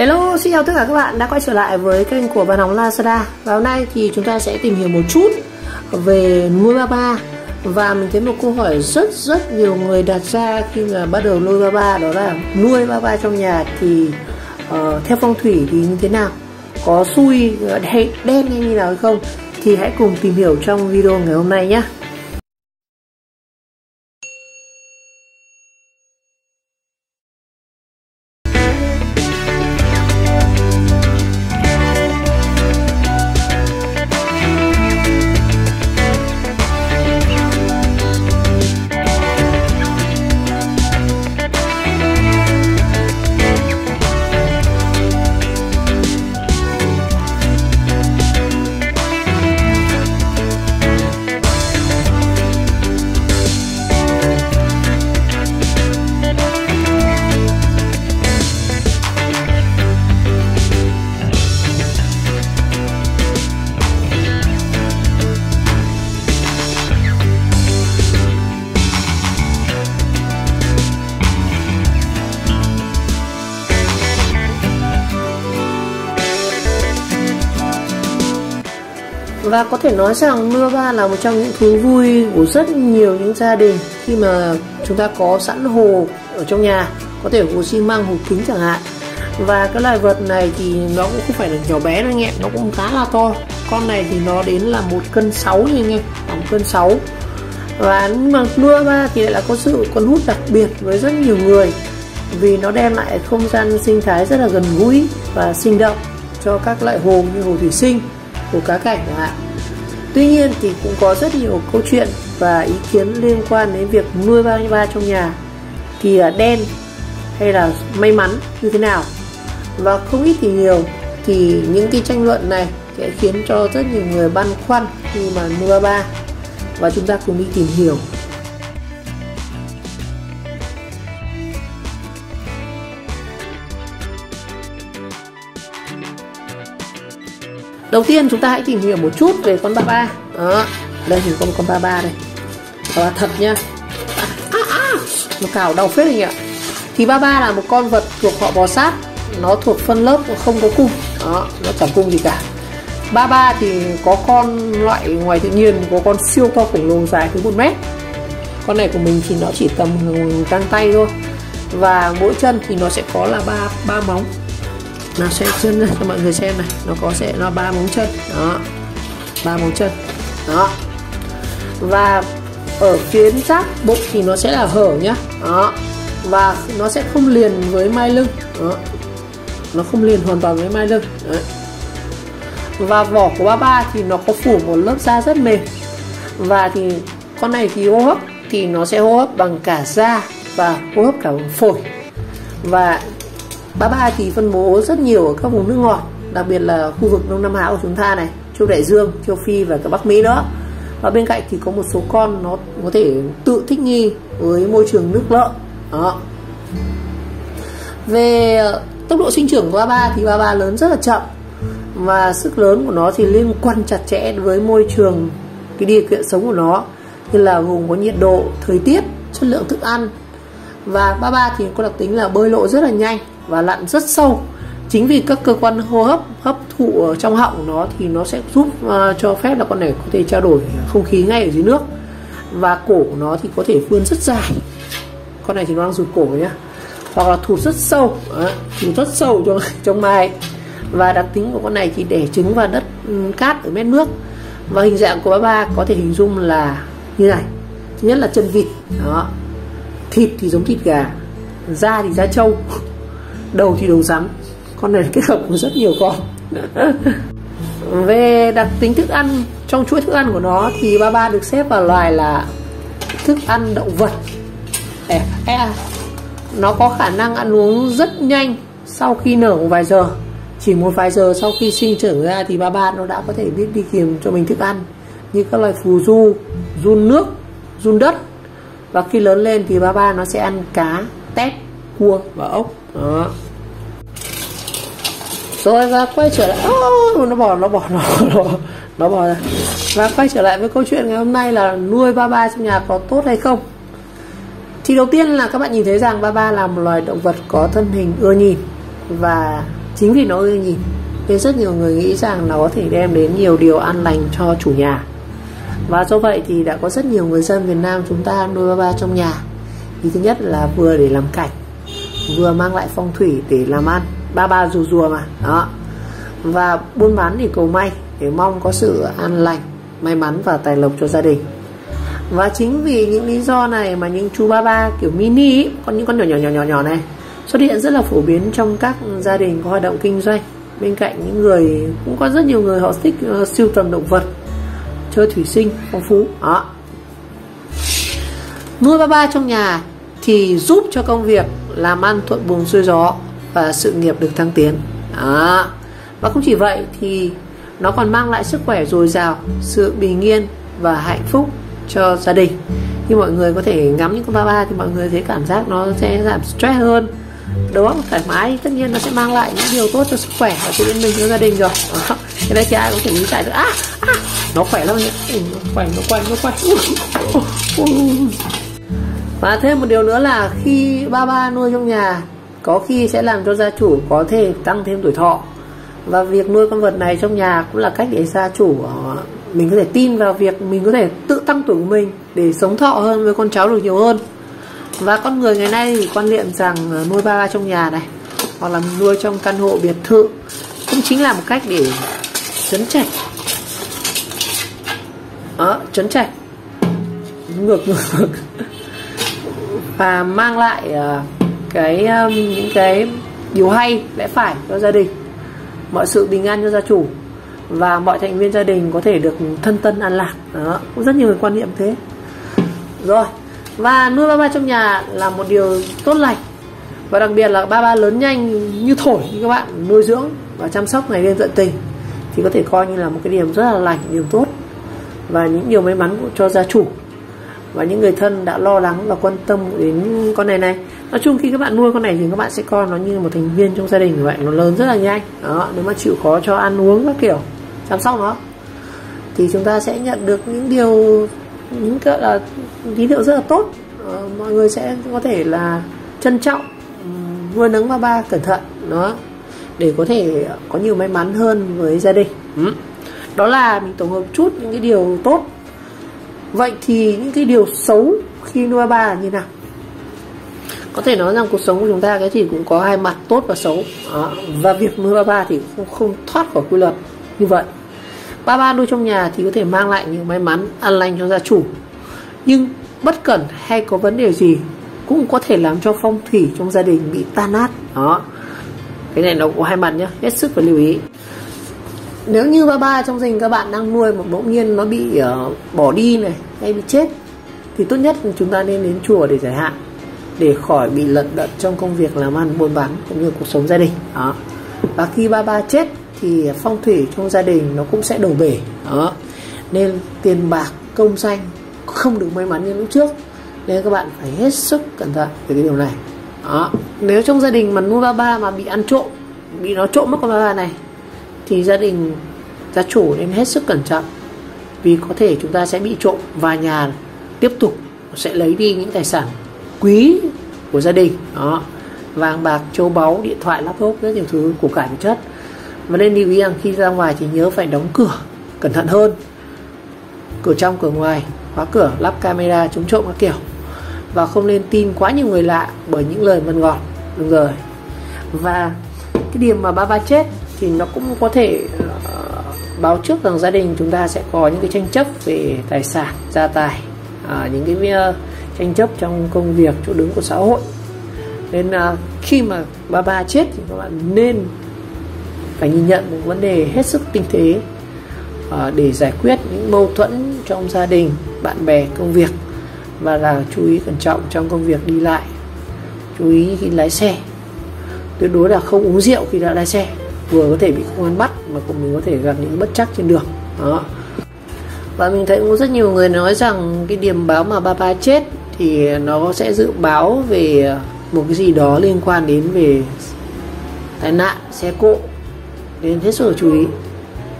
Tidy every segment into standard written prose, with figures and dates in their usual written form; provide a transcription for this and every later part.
Hello, xin chào tất cả các bạn đã quay trở lại với kênh của Bạn Học Lazada. Và hôm nay thì chúng ta sẽ tìm hiểu một chút về nuôi ba ba. Và mình thấy một câu hỏi rất nhiều người đặt ra khi mà bắt đầu nuôi ba ba, đó là nuôi ba ba trong nhà thì theo phong thủy thì như thế nào, có xui hay đen hay như nào hay không, thì hãy cùng tìm hiểu trong video ngày hôm nay nhé. Và có thể nói rằng nuôi ba là một trong những thú vui của rất nhiều những gia đình khi mà chúng ta có sẵn hồ ở trong nhà, có thể hồ xi măng, hồ kính chẳng hạn. Và cái loài vật này thì nó cũng không phải là nhỏ bé đâu anh em, nó cũng khá là to. Con này thì nó đến là 1,6 cân nha anh em, 1,6 cân. Và nhưng mà nuôi ba thì lại là có sự cuốn hút đặc biệt với rất nhiều người, vì nó đem lại không gian sinh thái rất là gần gũi và sinh động cho các loại hồ như hồ thủy sinh, hồ cá cảnh chẳng hạn. Tuy nhiên thì cũng có rất nhiều câu chuyện và ý kiến liên quan đến việc nuôi ba trong nhà thì là đen hay là may mắn như thế nào. Và không ít thì nhiều thì những cái tranh luận này sẽ khiến cho rất nhiều người băn khoăn khi mà nuôi ba. Và chúng ta cùng đi tìm hiểu. Đầu tiên chúng ta hãy tìm hiểu một chút về con ba ba. Đó, đây thì con ba ba đây, ba ba thật nhá. Nó cào đau phết anh ạ. Thì ba ba là một con vật thuộc họ bò sát, nó thuộc phân lớp không có cung. Đó, nó chẳng cung gì cả. Ba ba thì có con loại ngoài tự nhiên, có con siêu to khổng lồ dài tới 1 mét. Con này của mình thì nó chỉ tầm găng tay thôi. Và mỗi chân thì nó sẽ có là ba móng. Nào sẽ chân cho mọi người xem này, nó sẽ 3 móng chân. Đó, 3 móng chân. Đó. Và ở phía giáp bụng thì nó sẽ là hở nhá. Đó. Và nó sẽ không liền với mai lưng. Đó. Nó không liền hoàn toàn với mai lưng. Đấy. Và vỏ của ba ba thì nó có phủ một lớp da rất mềm. Và thì con này thì hô hấp thì nó sẽ hô hấp bằng cả da và hô hấp cả bằng phổi. Và ba ba thì phân bố rất nhiều ở các vùng nước ngọt, đặc biệt là khu vực Đông Nam Á của chúng ta này, châu Đại Dương, châu Phi và cả Bắc Mỹ nữa. Và bên cạnh thì có một số con nó có thể tự thích nghi với môi trường nước lợ. Đó. Về tốc độ sinh trưởng của ba ba thì ba ba lớn rất là chậm, và sức lớn của nó thì liên quan chặt chẽ với môi trường, cái điều kiện sống của nó, như là gồm có nhiệt độ, thời tiết, chất lượng thức ăn. Và ba ba thì có đặc tính là bơi lội rất là nhanh và lặn rất sâu. Chính vì các cơ quan hô hấp thụ ở trong họng của nó thì nó sẽ giúp cho phép là con này có thể trao đổi không khí ngay ở dưới nước. Và cổ của nó thì có thể vươn rất dài. Con này thì nó đang rụt cổ nhá. Hoặc là thụt rất sâu, thụt rất sâu trong mai. Và đặc tính của con này thì đẻ trứng vào đất cát ở mép nước. Và hình dạng của ba ba có thể hình dung là như này. Thứ nhất là chân vịt. Đó. Thịt thì giống thịt gà, da thì da trâu, đầu thì đầu rắn. Con này kết hợp của rất nhiều con. Về đặc tính thức ăn, trong chuỗi thức ăn của nó thì ba ba được xếp vào loài là thức ăn động vật. Nó có khả năng ăn uống rất nhanh sau khi nở một vài giờ. Chỉ một vài giờ sau khi sinh trưởng ra thì ba ba nó đã có thể biết đi tìm cho mình thức ăn, như các loài phù du, giun nước, giun đất. Và khi lớn lên thì ba ba nó sẽ ăn cá, tép, cua và ốc. Đó. Rồi và quay trở lại, nó bỏ ra. Và quay trở lại với câu chuyện ngày hôm nay là nuôi ba ba trong nhà có tốt hay không. Thì đầu tiên là các bạn nhìn thấy rằng ba ba là một loài động vật có thân hình ưa nhìn và Chính vì nó ưa nhìn nên rất nhiều người nghĩ rằng nó có thể đem đến nhiều điều an lành cho chủ nhà. Và do vậy thì đã có rất nhiều người dân Việt Nam chúng ta nuôi ba ba trong nhà. Thì thứ nhất là vừa để làm cảnh, vừa mang lại phong thủy để làm ăn. Ba ba rùa mà đó. Và buôn bán thì cầu may, để mong có sự an lành, may mắn và tài lộc cho gia đình. Và chính vì những lý do này mà những chú ba ba kiểu mini ý, có những con nhỏ này xuất hiện rất là phổ biến trong các gia đình có hoạt động kinh doanh. Bên cạnh những người, cũng có rất nhiều người họ thích sưu tầm động vật, chơi thủy sinh phong phú đó. Nuôi ba ba trong nhà thì giúp cho công việc làm ăn thuận buồm xuôi gió và sự nghiệp được thăng tiến đó. Và không chỉ vậy thì nó còn mang lại sức khỏe dồi dào, sự bình yên và hạnh phúc cho gia đình. Khi mọi người có thể ngắm những con ba ba thì mọi người thấy cảm giác nó sẽ giảm stress hơn, đầu óc thoải mái, tất nhiên nó sẽ mang lại những điều tốt cho sức khỏe và sự yên bình cho gia đình rồi. Cái đây thì ai có thể lý giải được. Nó khỏe lắm nhỉ, nó quay. Và thêm một điều nữa là khi ba ba nuôi trong nhà có khi sẽ làm cho gia chủ có thể tăng thêm tuổi thọ. Và việc nuôi con vật này trong nhà cũng là cách để gia chủ mình có thể tin vào việc mình có thể tự tăng tuổi của mình để sống thọ hơn với con cháu được nhiều hơn. Và con người ngày nay thì quan niệm rằng nuôi ba ba trong nhà này hoặc là nuôi trong căn hộ biệt thự cũng chính là một cách để trấn trạch. Trấn trạch ngược và mang lại những cái điều hay lẽ phải cho gia đình, mọi sự bình an cho gia chủ và mọi thành viên gia đình có thể được thân tân an lạc. Đó, cũng rất nhiều người quan niệm thế. Rồi, và nuôi ba ba trong nhà là một điều tốt lành. Và đặc biệt là ba ba lớn nhanh như thổi, như các bạn nuôi dưỡng và chăm sóc ngày đêm tận tình thì có thể coi như là một cái điểm rất là lành, điểm tốt và những điều may mắn cho gia chủ và những người thân đã lo lắng và quan tâm đến con này. Nói chung khi các bạn nuôi con này thì các bạn sẽ coi nó như một thành viên trong gia đình vậy, nó lớn rất là nhanh đó. Nếu mà chịu khó cho ăn uống các kiểu, chăm sóc nó thì chúng ta sẽ nhận được những cái là tín hiệu rất là tốt. Mọi người sẽ có thể là trân trọng nuôi nấng ba ba cẩn thận đó, để có thể có nhiều may mắn hơn với gia đình. Đó là mình tổng hợp chút những cái điều tốt. Vậy thì những cái điều xấu khi nuôi ba ba là như nào? Có thể nói rằng cuộc sống của chúng ta cái thì cũng có hai mặt tốt và xấu đó. Và việc nuôi ba ba thì không thoát khỏi quy luật như vậy. Ba ba nuôi trong nhà thì có thể mang lại nhiều may mắn an lành cho gia chủ, nhưng bất cẩn hay có vấn đề gì cũng có thể làm cho phong thủy trong gia đình bị tan nát đó. Cái này nó có hai mặt nhé, hết sức phải lưu ý. Nếu như ba ba trong gia đình các bạn đang nuôi mà bỗng nhiên nó bị bỏ đi này hay bị chết thì tốt nhất chúng ta nên đến chùa để giải hạn, để khỏi bị lận đận trong công việc làm ăn buôn bán cũng như cuộc sống gia đình đó. Và khi ba ba chết thì phong thủy trong gia đình nó cũng sẽ đổ bể đó. Nên tiền bạc công danh không được may mắn như lúc trước, nên các bạn phải hết sức cẩn thận về cái điều này đó. Nếu trong gia đình mà nuôi ba ba mà bị ăn trộm, bị nó trộm mất con ba ba này thì gia chủ nên hết sức cẩn trọng, vì có thể chúng ta sẽ bị trộm và nhà tiếp tục sẽ lấy đi những tài sản quý của gia đình đó, vàng bạc châu báu, điện thoại, laptop, rất nhiều thứ của cải vật chất. Và nên lưu ý rằng khi ra ngoài thì nhớ phải đóng cửa cẩn thận hơn, cửa trong cửa ngoài, khóa cửa, lắp camera chống trộm các kiểu, và không nên tin quá nhiều người lạ bởi những lời mật ngọt. Đúng rồi. Và cái điểm mà ba ba chết thì nó cũng có thể báo trước rằng gia đình chúng ta sẽ có những cái tranh chấp về tài sản, gia tài, những cái tranh chấp trong công việc, chỗ đứng của xã hội. Nên khi mà ba ba chết thì các bạn nên phải nhìn nhận một vấn đề hết sức tinh tế để giải quyết những mâu thuẫn trong gia đình, bạn bè, công việc, và là chú ý cẩn trọng trong công việc đi lại, chú ý khi lái xe, tuyệt đối là không uống rượu khi đã lái xe, vừa có thể bị công an bắt mà cũng mình có thể gặp những bất trắc trên đường đó. Và mình thấy cũng rất nhiều người nói rằng cái điểm báo mà ba ba chết thì nó sẽ dự báo về một cái gì đó liên quan đến về tai nạn xe cộ, nên hết sức chú ý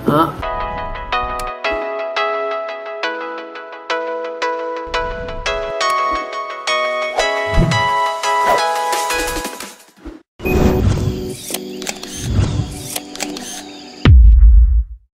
đó.